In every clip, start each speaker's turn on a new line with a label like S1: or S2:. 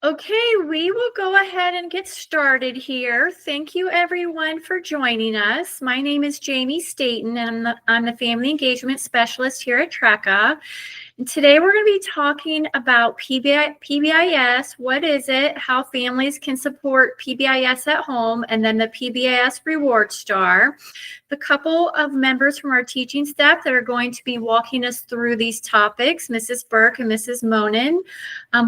S1: Okay, we will go ahead and get started here. Thank you everyone for joining us. My name is Jamie Staten, and I'm the Family Engagement Specialist here at TRECA. And today we're going to be talking about PBIS. What is it? How families can support PBIS at home, and then the PBIS Reward Star. The couple of members from our teaching staff that are going to be walking us through these topics, Mrs. Burke and Mrs. Monin.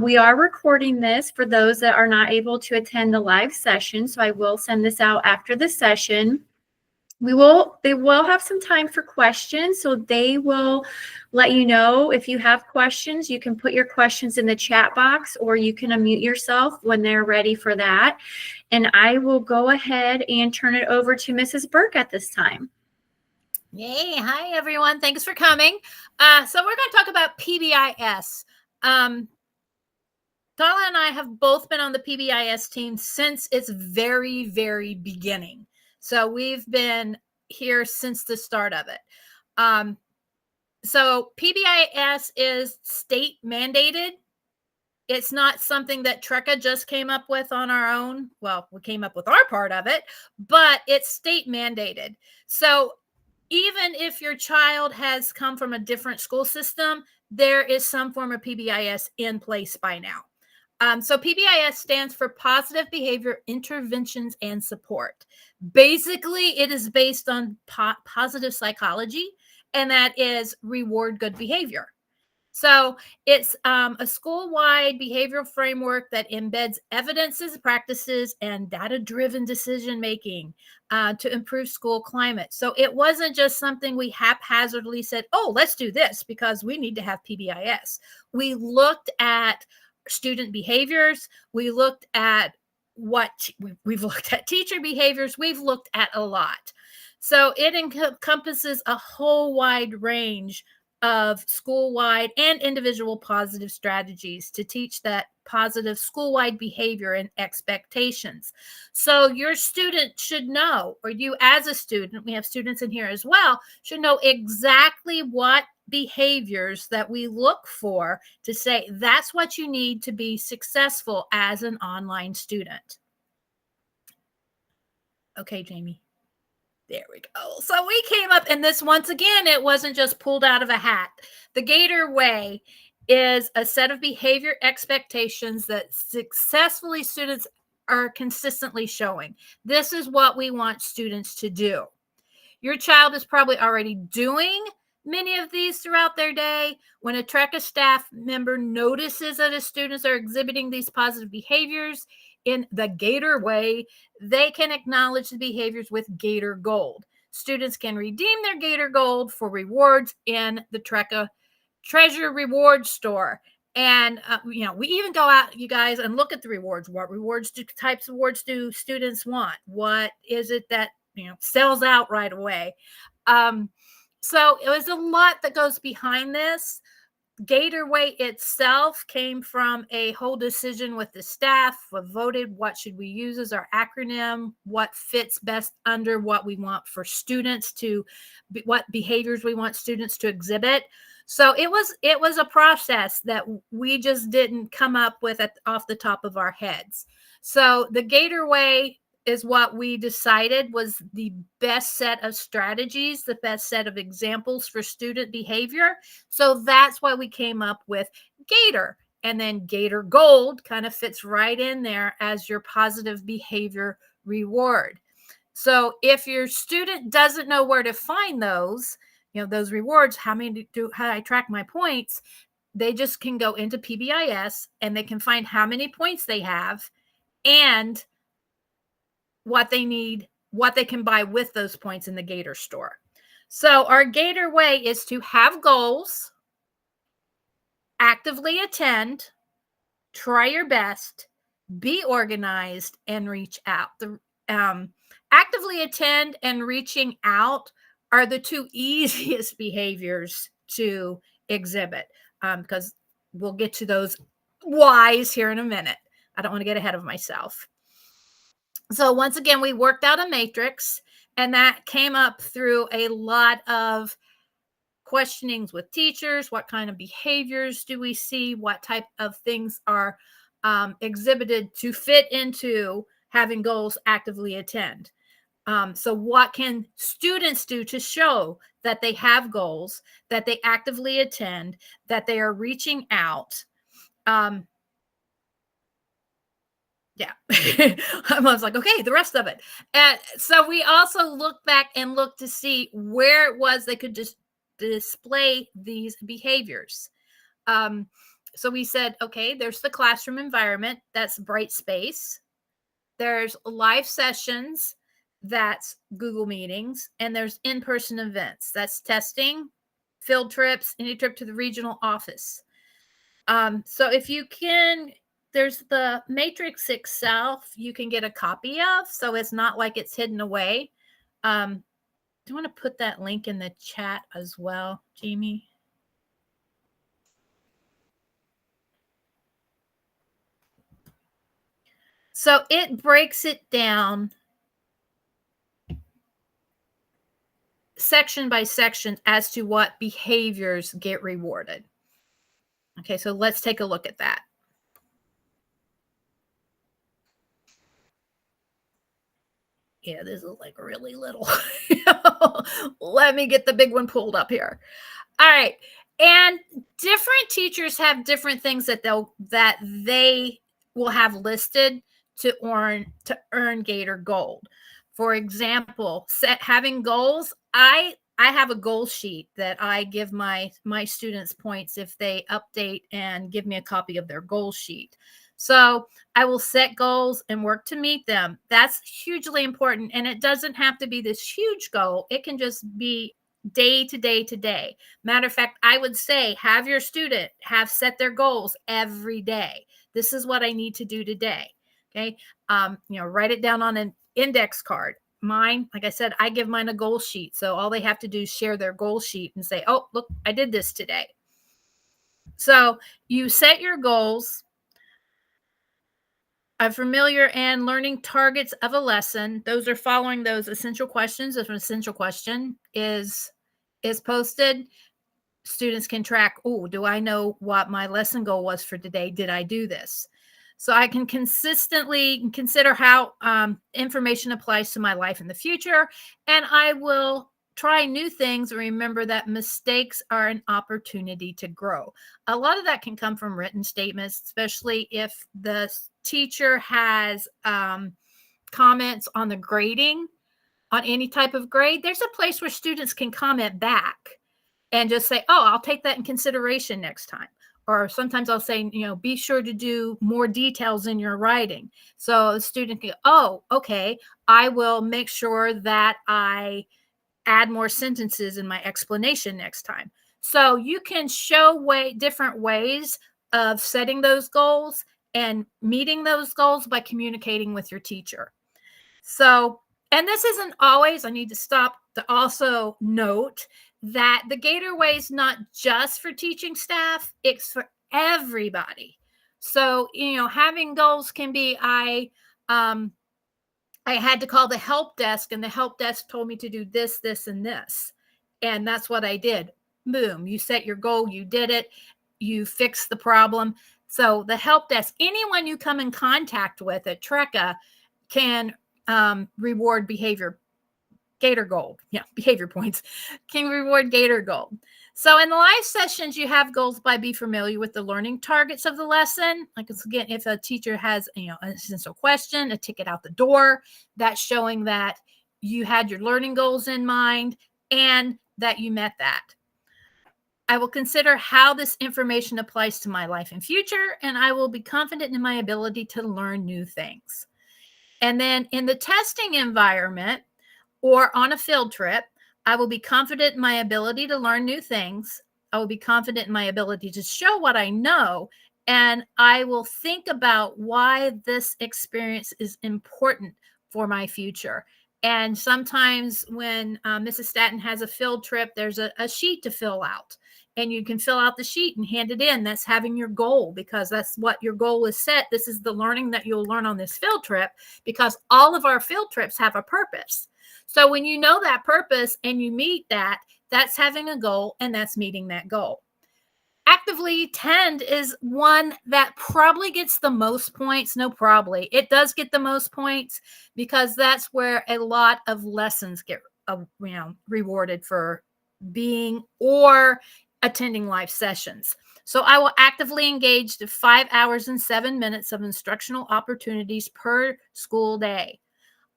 S1: We are recording this for those that are not able to attend the live session, so I will send this out after the session. They will have some time for questions, so they will let you know if you have questions. You can put your questions in the chat box, or you can unmute yourself when they're ready for that. And I will go ahead and turn it over to Mrs. Burke at this time.
S2: Yay. Hi, everyone. Thanks for coming. So we're going to talk about PBIS. Donna and I have both been on the PBIS team since its very, very beginning. So we've been here since the start of it. So PBIS is state mandated. It's not something that TRECA just came up with on our own. Well, we came up with our part of it, but it's state mandated. So even if your child has come from a different school system, there is some form of PBIS in place by now. So PBIS stands for Positive Behavior Interventions and Support. Basically, it is based on positive psychology, and that is reward good behavior. So it's a school-wide behavioral framework that embeds evidences, practices, and data-driven decision-making to improve school climate. So it wasn't just something we haphazardly said, oh, let's do this because we need to have PBIS. We looked at student behaviors. We looked at we've looked at teacher behaviors. We've looked at a lot. So it encompasses a whole wide range of school-wide and individual positive strategies to teach that positive school-wide behavior and expectations. So your student should know, or you as a student, we have students in here as well, should know exactly what behaviors that we look for to say that's what you need to be successful as an online student. Okay, Jamie. There we go. So we came up, and this, once again, it wasn't just pulled out of a hat. The GATOR Way is a set of behavior expectations that successfully students are consistently showing. This is what we want students to do. Your child is probably already doing many of these throughout their day. When a TRECA staff member notices that his students are exhibiting these positive behaviors in the GATOR Way, they can acknowledge the behaviors with GATOR Gold. Students can redeem their GATOR Gold for rewards in the TRECA Treasure Reward Store. And, we even go out, you guys, and look at the rewards. What types of rewards do students want? What is it that, sells out right away? So it was a lot that goes behind this. GATOR Way itself came from a whole decision with the staff. We voted what should we use as our acronym, what fits best under what we want for students what behaviors we want students to exhibit. So it was a process that we just didn't come up with off the top of our heads. So the GATOR Way is what we decided was the best set of strategies, the best set of examples for student behavior. So that's why we came up with GATOR. And then GATOR Gold kind of fits right in there as your positive behavior reward. So if your student doesn't know where to find those, those rewards, how I track my points, they just can go into PBIS and they can find how many points they have and what they need, what they can buy with those points in the GATOR store. So our GATOR Way is to have goals, actively attend, try your best, be organized, and reach out. The actively attend and reaching out are the two easiest behaviors to exhibit, because we'll get to those whys here in a minute. I don't want to get ahead of myself. So once again, we worked out a matrix, and that came up through a lot of questionings with teachers. What kind of behaviors do we see? What type of things are exhibited to fit into having goals actively attend. So what can students do to show that they have goals, that they actively attend, that they are reaching out? Yeah. I was like, okay, the rest of it. And so we also look back and look to see where it was they could just display these behaviors. So we said, okay, there's the classroom environment, that's bright space. There's live sessions, that's Google Meetings, and there's in-person events, that's testing, field trips, any trip to the regional office. So if you can, there's the matrix itself you can get a copy of, so it's not like it's hidden away. Do you want to put that link in the chat as well, Jamie? So it breaks it down section by section as to what behaviors get rewarded. Okay, so let's take a look at that. Yeah, this is like really little. Let me get the big one pulled up here. All right. And different teachers have different things that they will have listed to earn GATOR Gold. For example, having goals. I have a goal sheet that I give my students points if they update and give me a copy of their goal sheet. So I will set goals and work to meet them. That's hugely important. And it doesn't have to be this huge goal. It can just be day to day to day. Matter of fact, I would say have your student have set their goals every day. This is what I need to do today. Okay. Write it down on an index card. Mine, like I said, I give mine a goal sheet. So all they have to do is share their goal sheet and say, oh, look, I did this today. So you set your goals. A familiar and learning targets of a lesson. Those are following those essential questions. If an essential question is posted, students can track, oh, do I know what my lesson goal was for today? Did I do this? So I can consistently consider how information applies to my life in the future. And I will try new things. Remember that mistakes are an opportunity to grow. A lot of that can come from written statements, especially if the teacher has comments on the grading, on any type of grade. There's a place where students can comment back and just say, oh, I'll take that in consideration next time. Or sometimes I'll say, be sure to do more details in your writing. So the student can, oh, okay, I will make sure that I add more sentences in my explanation next time. So you can show different ways of setting those goals and meeting those goals by communicating with your teacher. So, and this isn't always, I need to stop to also note that the GATOR Way is not just for teaching staff, it's for everybody. So, having goals can be, I had to call the help desk and the help desk told me to do this, this, and this. And that's what I did. Boom, you set your goal, you did it, you fixed the problem. So the help desk, anyone you come in contact with at TRECA can reward GATOR Gold. Yeah, behavior points can reward GATOR Gold. So in the live sessions, you have goals by be familiar with the learning targets of the lesson. Like again, if a teacher has an essential question, a ticket out the door, that's showing that you had your learning goals in mind and that you met that. I will consider how this information applies to my life and future, and I will be confident in my ability to learn new things. And then in the testing environment or on a field trip, I will be confident in my ability to learn new things. I will be confident in my ability to show what I know. And I will think about why this experience is important for my future. And sometimes when Mrs. Staton has a field trip, there's a sheet to fill out. And you can fill out the sheet and hand it in. That's having your goal, because that's what your goal is set. This is the learning that you'll learn on this field trip, because all of our field trips have a purpose. So when you know that purpose and you meet that, that's having a goal and that's meeting that goal. Actively attend is one that probably gets the most points. No, probably. It does get the most points because that's where a lot of lessons get rewarded for being or attending live sessions. So I will actively engage to 5 hours and 7 minutes of instructional opportunities per school day.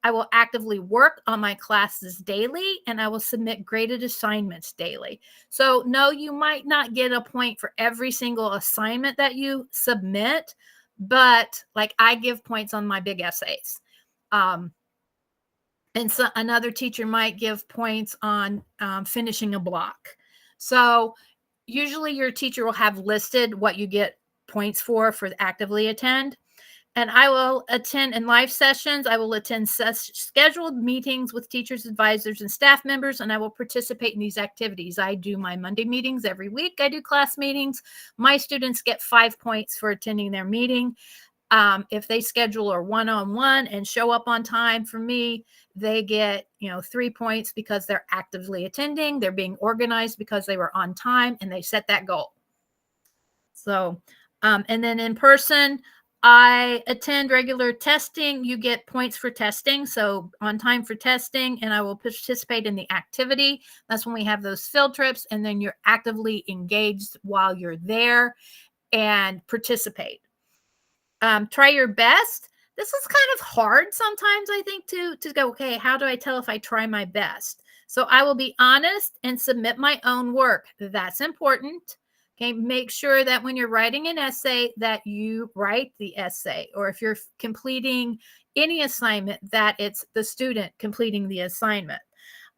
S2: I will actively work on my classes daily, and I will submit graded assignments daily. So no, you might not get a point for every single assignment that you submit, but like I give points on my big essays. And so another teacher might give points on finishing a block. So usually your teacher will have listed what you get points for actively attend. And I will attend in live sessions. I will attend scheduled meetings with teachers, advisors, and staff members, and I will participate in these activities. I do my Monday meetings every week. I do class meetings. My students get 5 points for attending their meeting. If they schedule a one-on-one and show up on time for me, they get 3 points because they're actively attending. They're being organized because they were on time and they set that goal. So, and then in person, I attend regular testing. You get points for testing. So on time for testing, and I will participate in the activity. That's when we have those field trips, and then you're actively engaged while you're there and participate. Try your best. This is kind of hard sometimes, I think, to go, okay, how do I tell if I try my best? So I will be honest and submit my own work. That's important. Okay, make sure that when you're writing an essay that you write the essay, or if you're completing any assignment, that it's the student completing the assignment.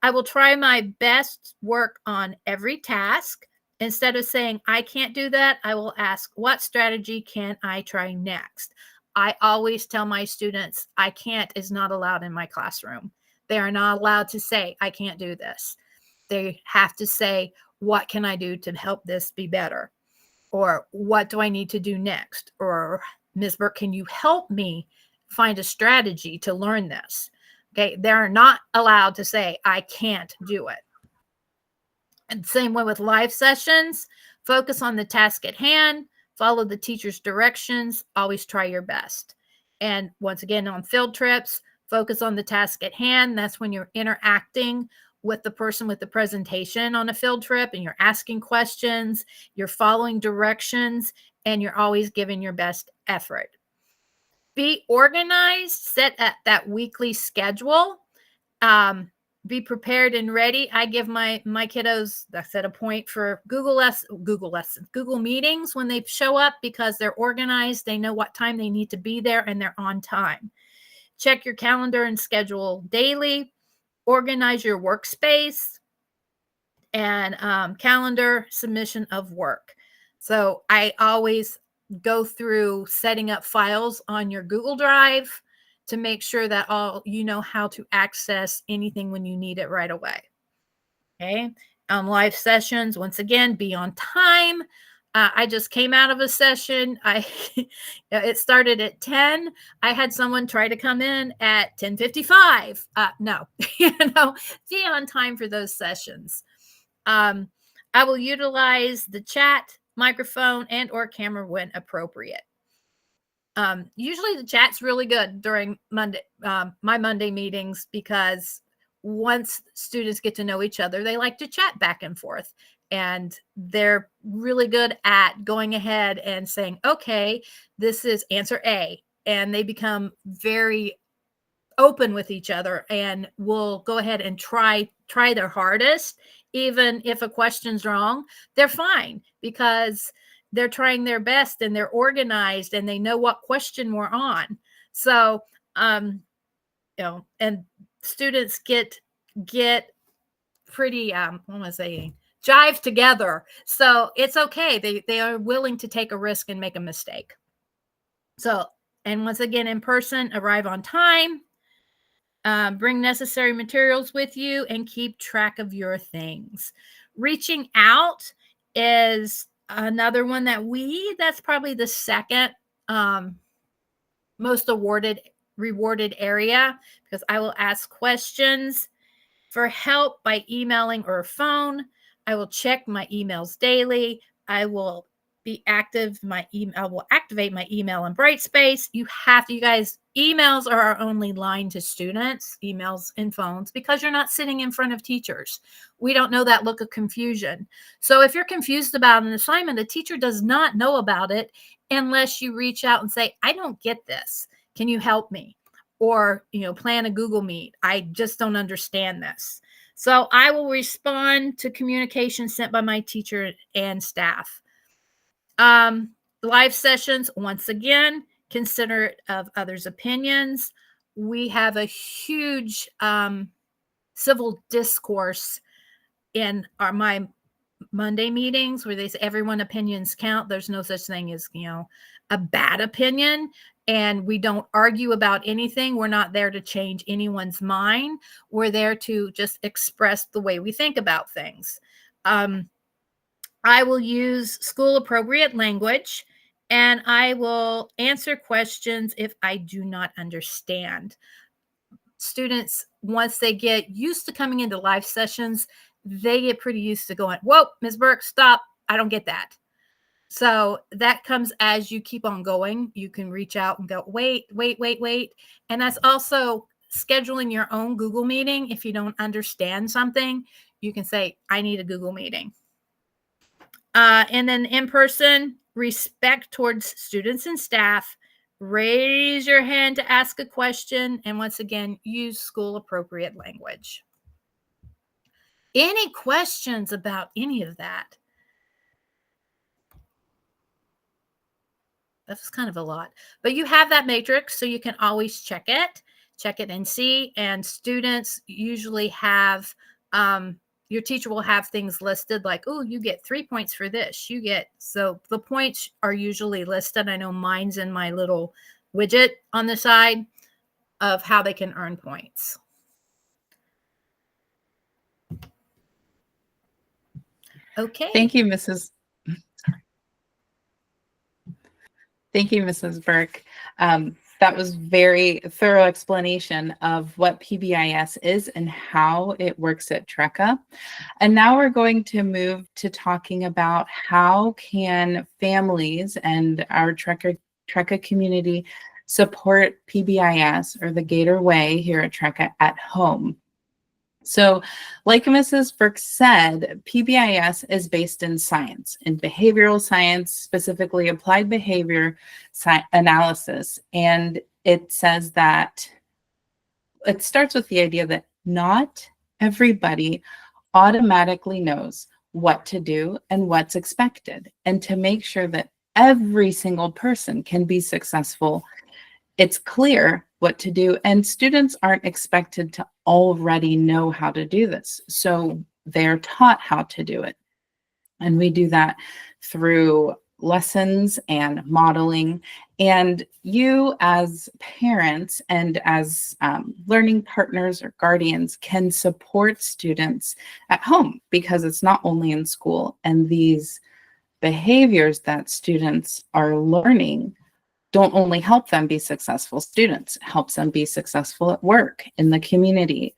S2: I will try my best work on every task. Instead of saying, I can't do that, I will ask, what strategy can I try next? I always tell my students, I can't is not allowed in my classroom. They are not allowed to say, I can't do this. They have to say, what can I do to help this be better? Or what do I need to do next? Or Ms. Burke, can you help me find a strategy to learn this? Okay, they're not allowed to say, I can't do it. And same way with live sessions, focus on the task at hand, follow the teacher's directions, always try your best. And once again, on field trips, focus on the task at hand. That's when you're interacting with the person with the presentation on a field trip, and you're asking questions, you're following directions, and you're always giving your best effort. Be organized, set that weekly schedule. Be prepared and ready. I give my kiddos, I set a point for Google meetings when they show up, because they're organized. They know what time they need to be there, and they're on time. Check your calendar and schedule daily. Organize your workspace, and calendar submission of work. So I always go through setting up files on your Google Drive to make sure that you know how to access anything when you need it right away. Okay. Live sessions, once again, be on time. I just came out of a session. It started at 10. I had someone try to come in at 10:55. No, be on time for those sessions. I will utilize the chat, microphone, and or camera when appropriate. Usually the chat's really good during my Monday meetings, because once students get to know each other, they like to chat back and forth, and they're really good at going ahead and saying, okay, this is answer A, and they become very open with each other and will go ahead and try their hardest. Even if a question's wrong, they're fine, because they're trying their best and they're organized and they know what question we're on. So, and students get pretty, what am I saying? Jive together. So it's okay. They are willing to take a risk and make a mistake. So, and once again, in person, arrive on time, bring necessary materials with you, and keep track of your things. Reaching out is another one that's probably the second most rewarded area, because I will ask questions for help by emailing or phone. I will check my emails daily. I will be active. I will activate my email in Brightspace. You guys, emails are our only line to students, emails and phones, because you're not sitting in front of teachers. We don't know that look of confusion. So if you're confused about an assignment, the teacher does not know about it unless you reach out and say, I don't get this. Can you help me? Or, plan a Google Meet. I just don't understand this. So I will respond to communication sent by my teacher and staff. Live sessions, once again, considerate of others' opinions. We have a huge civil discourse in my Monday meetings where they say everyone opinions count. There's no such thing as, a bad opinion. And we don't argue about anything. We're not there to change anyone's mind. We're there to just express the way we think about things. I will use school appropriate language, and I will answer questions if I do not understand. Students, once they get used to coming into live sessions, they get pretty used to going, whoa, Ms. Burke, stop. I don't get that. So that comes as you keep on going. You can reach out and go, wait. And that's also scheduling your own Google meeting. If you don't understand something, you can say, I need a Google meeting. And then in person, respect towards students and staff. Raise your hand to ask a question. And once again, use school appropriate language. Any questions about any of that? That's kind of a lot, but you have that matrix, so you can always check it and see. And students usually have, your teacher will have things listed like, oh, you get 3 points for this. So the points are usually listed. I know mine's in my little widget on the side of how they can earn points. Okay.
S3: Thank you, Mrs. Burke. That was very thorough explanation of what PBIS is and how it works at TRECA. And now we're going to move to talking about how can families and our TRECA community support PBIS, or the GATOR Way, here at TRECA at home. So like Mrs. Burke said, PBIS is based in science, in behavioral science, specifically applied behavior analysis. And it says that it starts with the idea that not everybody automatically knows what to do and what's expected. And to make sure that every single person can be successful, it's clear what to do, and students aren't expected to already know how to do this. So they're taught how to do it. And we do that through lessons and modeling. And you as parents and as learning partners or guardians can support students at home, because it's not only in school. And these behaviors that students are learning don't only help them be successful students, it helps them be successful at work, in the community,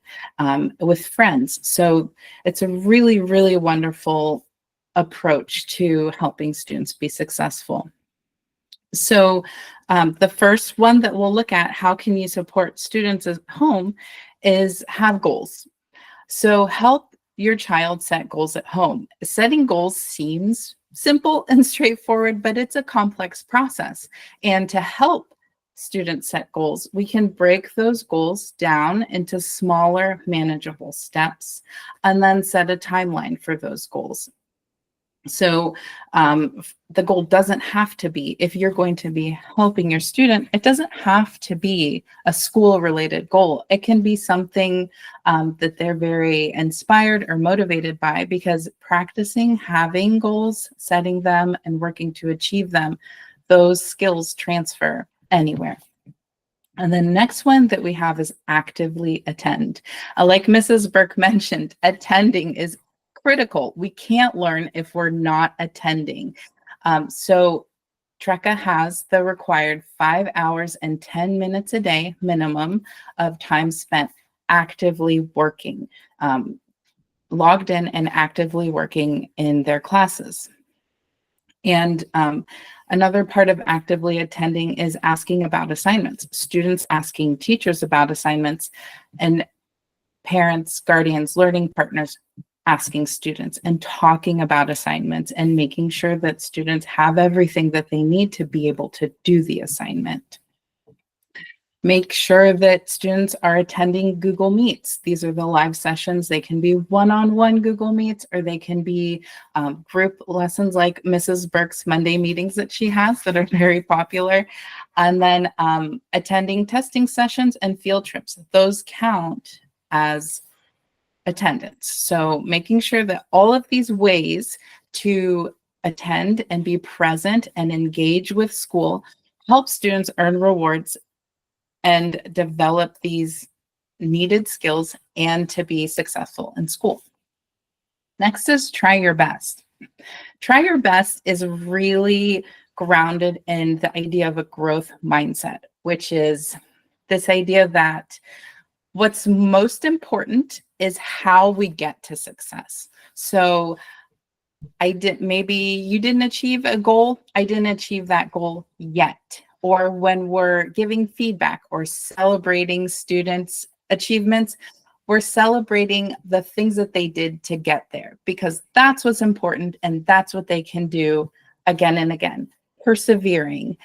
S3: with friends. So it's a really, really wonderful approach to helping students be successful. So the first one that we'll look at, how can you support students at home, is have goals. So help your child set goals at home. Setting goals seems simple and straightforward, but it's a complex process. And to help students set goals, we can break those goals down into smaller, manageable steps, and then set a timeline for those goals. So the goal doesn't have to be, if you're going to be helping your student, it doesn't have to be a school-related goal. It can be something that they're very inspired or motivated by, because practicing having goals, setting them, and working to achieve them, those skills transfer anywhere. And the next one that we have is actively attend. Like Mrs. Burke mentioned, attending is critical. We can't learn if we're not attending. So TRECA has the required 5 hours and 10 minutes a day minimum of time spent actively working, logged in and actively working in their classes. And another part of actively attending is asking about assignments, students asking teachers about assignments, and parents, guardians, learning partners asking students and talking about assignments and making sure that students have everything that they need to be able to do the assignment. Make sure that students are attending Google Meets. These are the live sessions. They can be one-on-one Google Meets, or they can be group lessons like Mrs. Burke's Monday meetings that she has that are very popular. And then attending testing sessions and field trips. Those count as attendance. So making sure that all of these ways to attend and be present and engage with school help students earn rewards and develop these needed skills and to be successful in school. Next is try your best. Try your best is really grounded in the idea of a growth mindset, which is this idea that what's most important is how we get to success. So maybe you didn't achieve a goal. I didn't achieve that goal yet. Or when we're giving feedback or celebrating students' achievements, we're celebrating the things that they did to get there, because that's what's important and that's what they can do again and again. Persevering,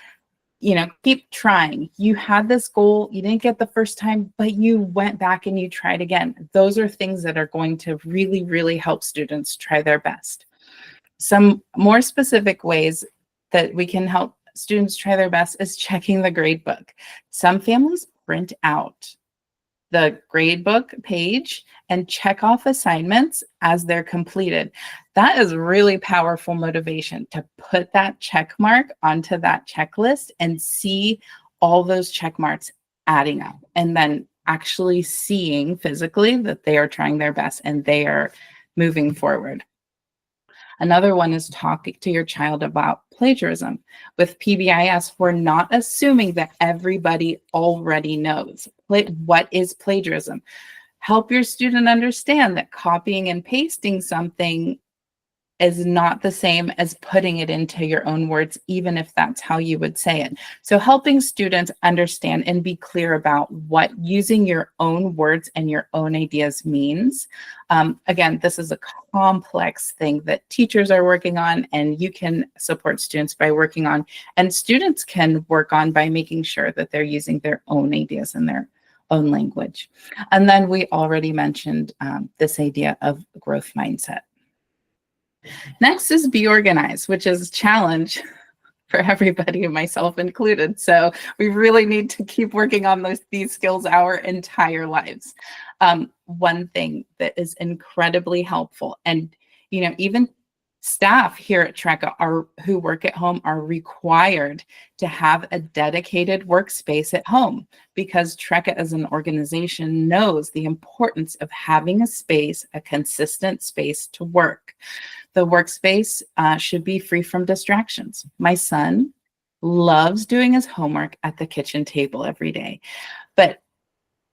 S3: keep trying. You had this goal, you didn't get the first time, but you went back and you tried again. Those are things that are going to really, really help students try their best. Some more specific ways that we can help students try their best is checking the grade book. Some families print out the grade book page and check off assignments as they're completed. That is really powerful motivation to put that check mark onto that checklist and see all those check marks adding up, and then actually seeing physically that they are trying their best and they are moving forward. Another one is talking to your child about plagiarism. With PBIS, we're not assuming that everybody already knows. What is plagiarism? Help your student understand that copying and pasting something is not the same as putting it into your own words, even if that's how you would say it. So helping students understand and be clear about what using your own words and your own ideas means. Again, this is a complex thing that teachers are working on, and you can support students by working on, and students can work on by making sure that they're using their own ideas in their own language. And then we already mentioned this idea of growth mindset. Next is be organized, which is a challenge for everybody, myself included. So we really need to keep working on these skills our entire lives. One thing that is incredibly helpful, and even staff here at TRECA who work at home are required to have a dedicated workspace at home, because TRECA as an organization knows the importance of having a space, a consistent space to work. The workspace should be free from distractions. My son loves doing his homework at the kitchen table every day, but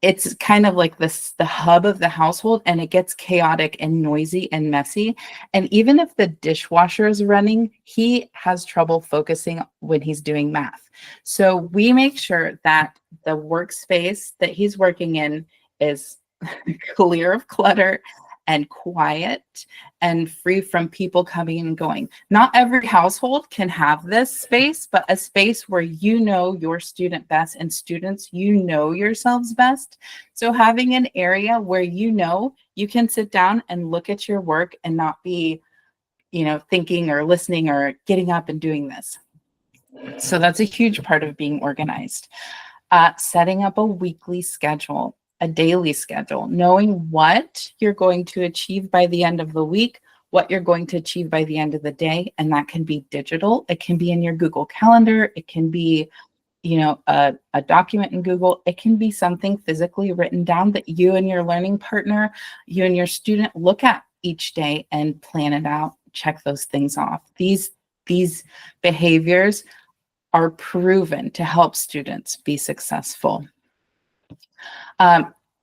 S3: it's kind of like the hub of the household, and it gets chaotic and noisy and messy. And even if the dishwasher is running, he has trouble focusing when he's doing math. So we make sure that the workspace that he's working in is clear of clutter and quiet and free from people coming and going. Not every household can have this space, but a space where you know your student best, and students, you know yourselves best. So having an area where you can sit down and look at your work and not be, thinking or listening or getting up and doing this. So that's a huge part of being organized. Setting up a weekly schedule, a daily schedule, knowing what you're going to achieve by the end of the week, what you're going to achieve by the end of the day. And that can be digital. It can be in your Google Calendar. It can be, a document in Google. It can be something physically written down that you and your learning partner, you and your student look at each day and plan it out, check those things off. These behaviors are proven to help students be successful.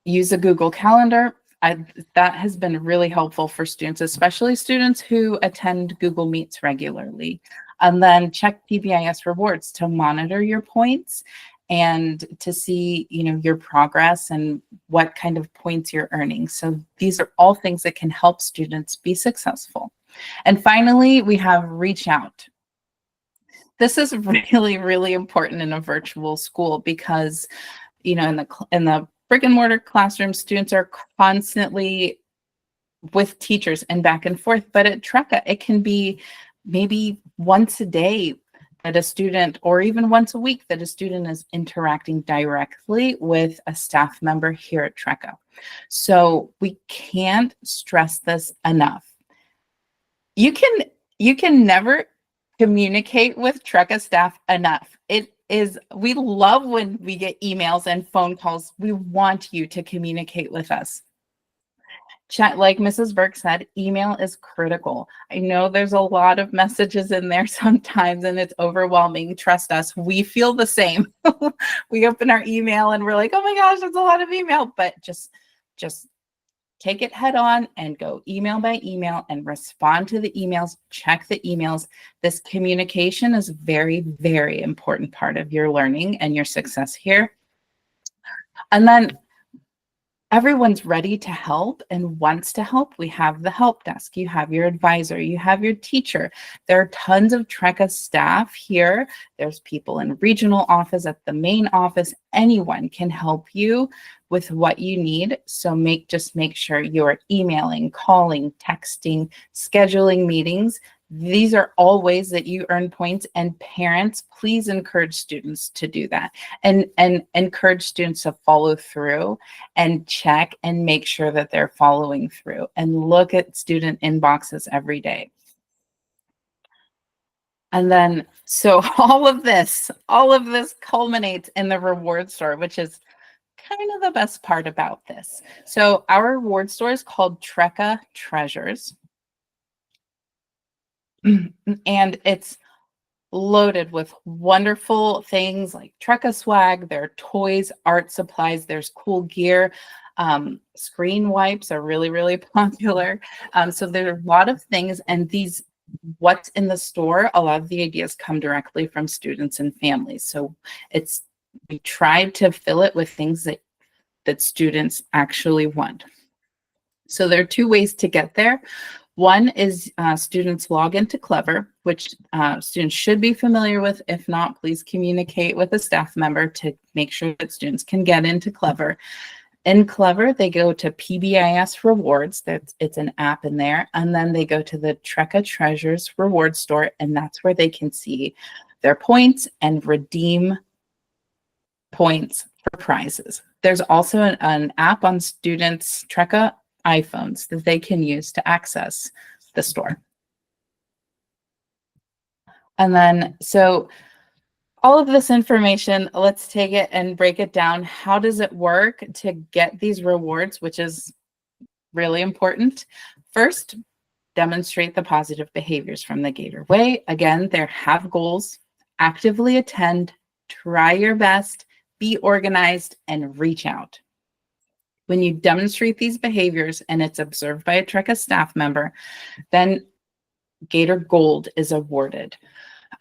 S3: Use a Google Calendar. That has been really helpful for students, especially students who attend Google Meets regularly. And then check PBIS rewards to monitor your points and to see, your progress and what kind of points you're earning. So these are all things that can help students be successful. And finally, we have reach out. This is really, really important in a virtual school because, in the brick and mortar classroom, students are constantly with teachers and back and forth. But at TRECA, it can be maybe once a day that a student, or even once a week, that a student is interacting directly with a staff member here at TRECA. So we can't stress this enough. You can never communicate with TRECA staff enough. We love when we get emails and phone calls. We want you to communicate with us. Chat, like Mrs. Burke said, email is critical. I know there's a lot of messages in there sometimes and it's overwhelming. Trust us, we feel the same. We open our email and we're like, oh my gosh, it's a lot of email, but just take it head on and go email by email and respond to the emails, check the emails. This communication is a very, very important part of your learning and your success here. And then everyone's ready to help and wants to help. We have the help desk, you have your advisor, you have your teacher. There are tons of TRECA staff here. There's people in regional office, at the main office. Anyone can help you with what you need. So just make sure you're emailing, calling, texting, scheduling meetings. These are all ways that you earn points, and parents, please encourage students to do that and encourage students to follow through and check and make sure that they're following through and look at student inboxes every day. And then, so all of this culminates in the reward store, which is kind of the best part about this. So our reward store is called TRECA Treasures. And it's loaded with wonderful things like TRECA swag. There are toys, art supplies, there's cool gear. Screen wipes are really, really popular. So there are a lot of things, and what's in the store, a lot of the ideas come directly from students and families. So we tried to fill it with things that students actually want. So there are two ways to get there. One is students log into Clever, which students should be familiar with. If not, please communicate with a staff member to make sure that students can get into Clever. In Clever, they go to PBIS Rewards. It's an app in there. And then they go to the TRECA Treasures Reward Store, and that's where they can see their points and redeem points for prizes. There's also an app on students' TRECA iPhones that they can use to access the store. And then, so all of this information, let's take it and break it down. How does it work to get these rewards, which is really important? First, demonstrate the positive behaviors from the GATOR Way. Again, have goals, actively attend, try your best, be organized, and reach out. When you demonstrate these behaviors and it's observed by a TRECA staff member, then GATOR Gold is awarded.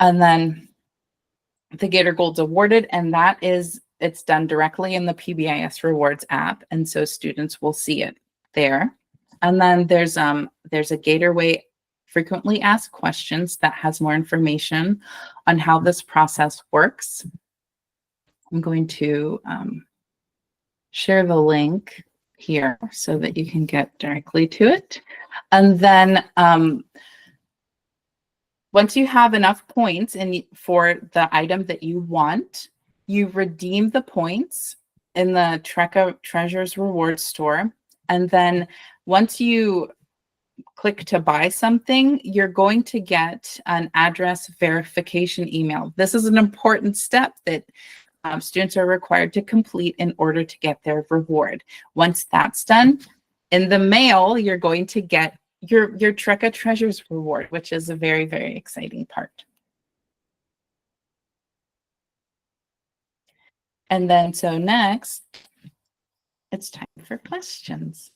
S3: And then the GATOR Gold's awarded, and it's done directly in the PBIS Rewards app. And so students will see it there. And then there's a GATOR Way frequently asked questions that has more information on how this process works. I'm going to share the link here so that you can get directly to it. And then once you have enough points for the item that you want, you redeem the points in the TRECA Treasures Reward Store. And then once you click to buy something, you're going to get an address verification email. This is an important step that students are required to complete in order to get their reward. Once that's done, in the mail, you're going to get your TRECA Treasures reward, which is a very, very exciting part. And then, so next, it's time for questions.